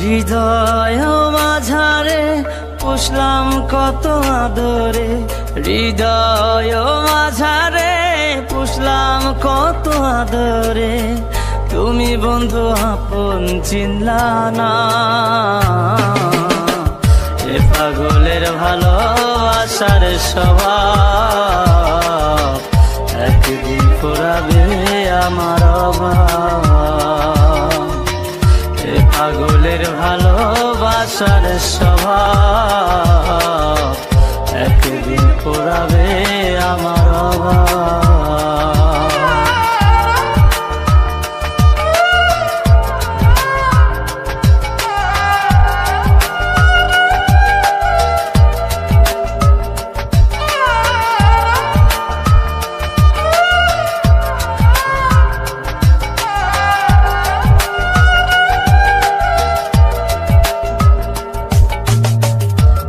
হৃদয় মাঝারে পুষলাম কত আদরে, হৃদয় মাঝারে পুষলাম কত আদরে, তুমি বন্ধু আপন চিনলা না। এ পাগলের ভালোবাসার স্বভাব একদিন ফুরাবে আমার অভাব। এ পাগলের ভালোবাসার স্বভাব একদিন ফুরাবে আমার অভাব।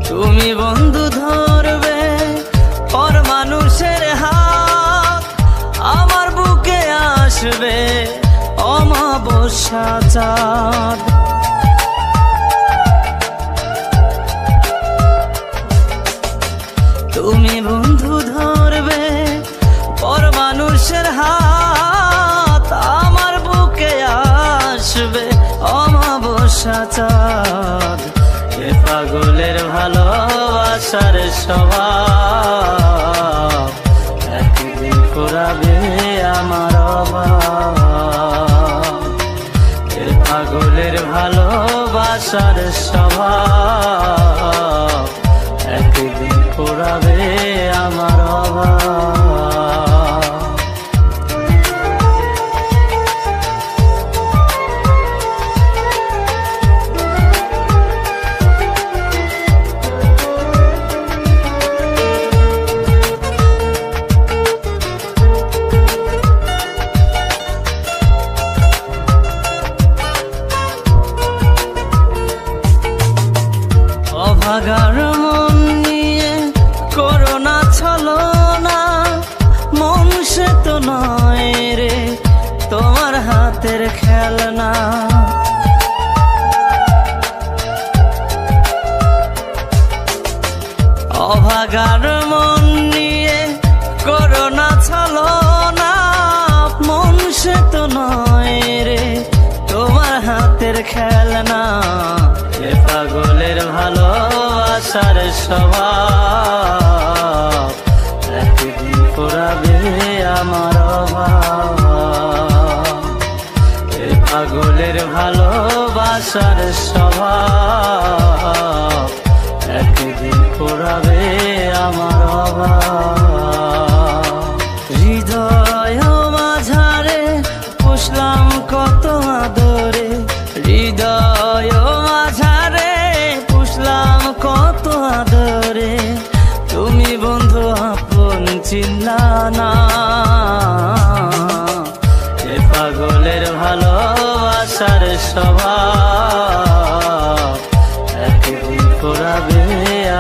তুমি বন্ধু ধরবে পর মানুষের হাত, আমার বুকে আসবে অমাবস্যা চাঁদ। তুমি বন্ধু ধরবে পর মানুষের হাত, আমার বুকে আসবে অমাবস্যা চাঁদ। এ পাগলের ভালোবাসার স্বভাব একদিন ফুরাবে আমার অভাব। এ পাগলের ভালোবাসার স্বভাব একদিন ফুরাবে আমার অভাব। অভাগার মন নিয়ে করোনা ছলনা, মন সে তো নয় রে তোমার হাতের খেলনা। অভাগার মন নিয়ে করোনা ছলনা, মন সে তো নয় রে তোমার হাতের খেলনা। এ পাগলের ভালোবাসার স্বভাব একদিন ফুরাবে আমার অভাব। এ পাগলের ভালোবাসার স্বভাব একদিন ফুরাবে আমার অভাব। হৃদয় মাঝারে পুষলাম কত আদরে, হৃদয় মাঝারে পুষলাম কত আদরে, তুমি বন্ধু আপন চিনলা না। এ পাগলের ভালোবাসার স্বভাব একদিন ফুরাবে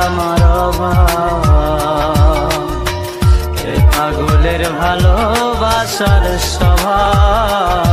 আমার অভাব। এ পাগলের ভালোবাসার স্বভাব